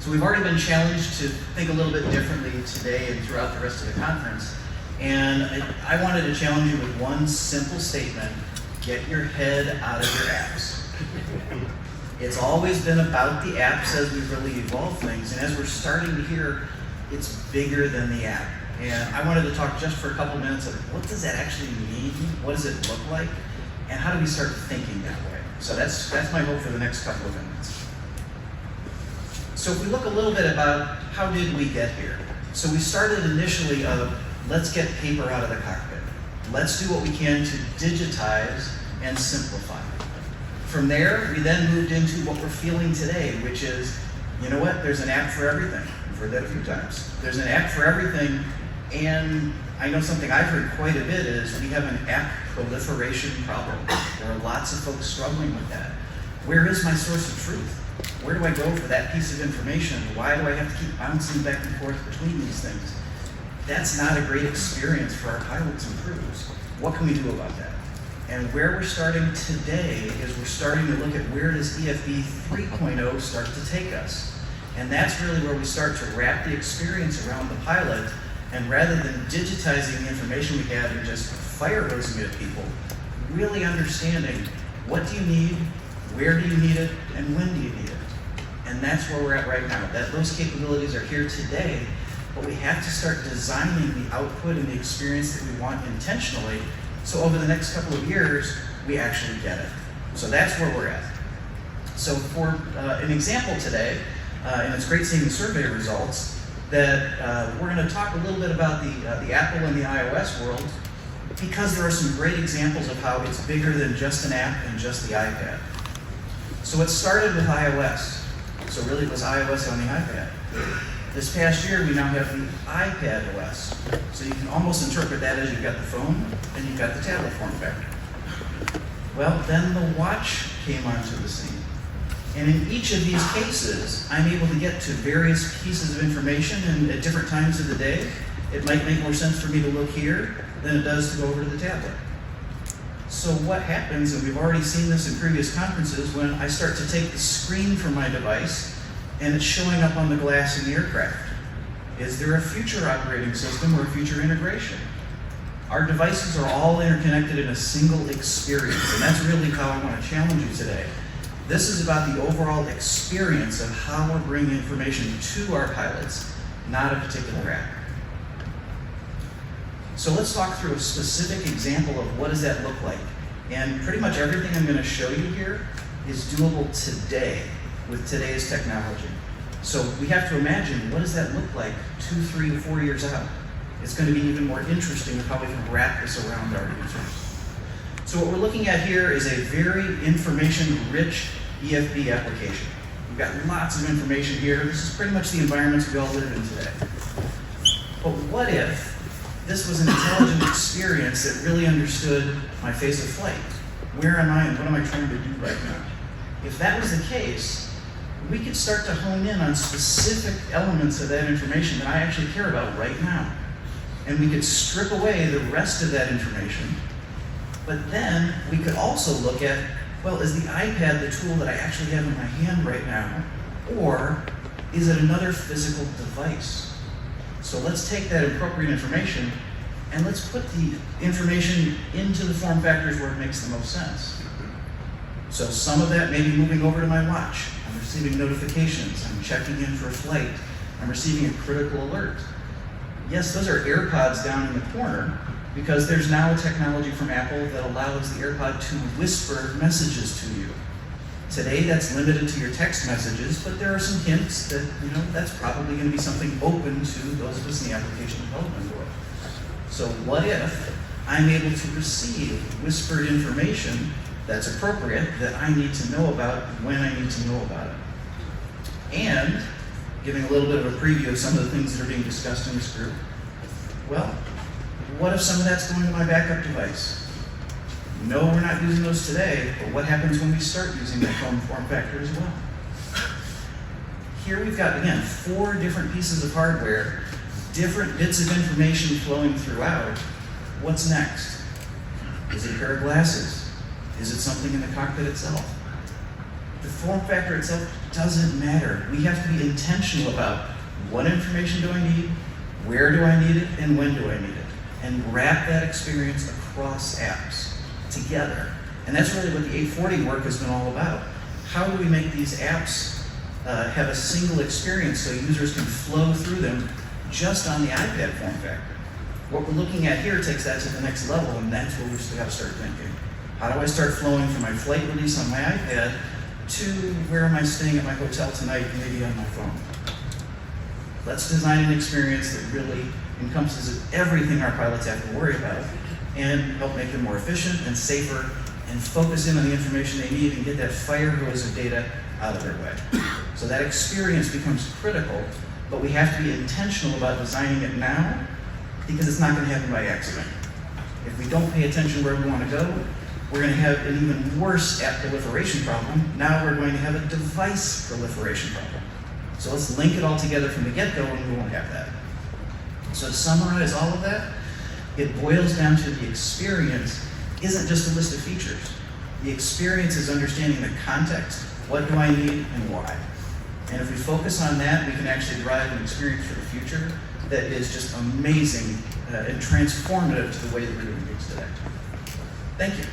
So we've already been challenged to think a little bit differently today and throughout the rest of the conference. And I wanted to challenge you with one simple statement: get your head out of your apps. It's always been about the apps as we've really evolved things, and as we're starting to hear, it's bigger than the app. And I wanted to talk just for a couple minutes of what does that actually mean? What does it look like? And how do we start thinking that way? So that's my hope for the next couple of minutes. So if we look a little bit about how did we get here? So we started initially of let's get paper out of the cockpit. Let's do what we can to digitize and simplify. From there, we then moved into what we're feeling today, which is, you know what, there's an app for everything. I've heard that a few times. There's an app for everything, and I know something I've heard quite a bit is we have an app proliferation problem. There are lots of folks struggling with that. Where is my source of truth? Where do I go for that piece of information? Why do I have to keep bouncing back and forth between these things? That's not a great experience for our pilots and crews. What can we do about that? And where we're starting today is we're starting to look at where does EFB 3.0 start to take us. And that's really where we start to wrap the experience around the pilot, and rather than digitizing the information we have and just fire hosing it at people, really understanding what do you need, where do you need it, and when do you need it. And that's where we're at right now. Those capabilities are here today, but we have to start designing the output and the experience that we want intentionally, so over the next couple of years, we actually get it. So that's where we're at. So for an example today, and it's great seeing the survey results, that we're going to talk a little bit about the Apple and the iOS world, because there are some great examples of how it's bigger than just an app and just the iPad. So it started with iOS. So really it was iOS on the iPad. This past year, we now have the iPad OS. So you can almost interpret that as you've got the phone and you've got the tablet form factor. Well, then the watch came onto the scene. And in each of these cases, I'm able to get to various pieces of information, and at different times of the day, it might make more sense for me to look here than it does to go over to the tablet. So what happens, and we've already seen this in previous conferences, when I start to take the screen from my device and it's showing up on the glass in the aircraft. Is there a future operating system or a future integration? Our devices are all interconnected in a single experience, and that's really how I want to challenge you today. This is about the overall experience of how we're bringing information to our pilots, not a particular app. So let's talk through a specific example of what does that look like. And pretty much everything I'm going to show you here is doable today with today's technology. So we have to imagine, what does that look like 2, 3, 4 years out? It's going to be even more interesting of how we can wrap this around our users. So what we're looking at here is a very information-rich EFB application. We've got lots of information here. This is pretty much the environments we all live in today. But what if this was an intelligent experience that really understood my phase of flight? Where am I and what am I trying to do right now? If that was the case, we could start to hone in on specific elements of that information that I actually care about right now. And we could strip away the rest of that information. But then we could also look at, well, is the iPad the tool that I actually have in my hand right now? Or is it another physical device? So let's take that appropriate information and let's put the information into the form factors where it makes the most sense. So some of that may be moving over to my watch. I'm receiving notifications. I'm checking in for a flight. I'm receiving a critical alert. Yes, those are AirPods down in the corner, because there's now a technology from Apple that allows the AirPod to whisper messages to you. Today, that's limited to your text messages, but there are some hints that, that's probably going to be something open to those of us in the application development world. So what if I'm able to receive whispered information that's appropriate, that I need to know about when I need to know about it? And giving a little bit of a preview of some of the things that are being discussed in this group. Well, what if some of that's going to my backup device? No, we're not using those today, but what happens when we start using that phone form factor as well? Here we've got, again, 4 different pieces of hardware, different bits of information flowing throughout. What's next? Is it a pair of glasses? Is it something in the cockpit itself? The form factor itself doesn't matter. We have to be intentional about what information do I need, where do I need it, and when do I need it, and wrap that experience across apps together. And that's really what the 840 work has been all about. How do we make these apps have a single experience so users can flow through them just on the iPad form factor? What we're looking at here takes that to the next level, and that's where we've still got to start thinking. How do I start flowing from my flight release on my iPad to where am I staying at my hotel tonight, maybe on my phone? Let's design an experience that really encompasses everything our pilots have to worry about and help make them more efficient and safer and focus in on the information they need and get that fire hose of data out of their way. So that experience becomes critical, but we have to be intentional about designing it now because it's not going to happen by accident. If we don't pay attention where we want to go, we're going to have an even worse app proliferation problem. Now we're going to have a device proliferation problem. So let's link it all together from the get-go and we won't have that. So to summarize all of that, it boils down to the experience isn't just a list of features. The experience is understanding the context, what do I need and why. And if we focus on that, we can actually drive an experience for the future that is just amazing and transformative to the way that we're doing things today. Thank you.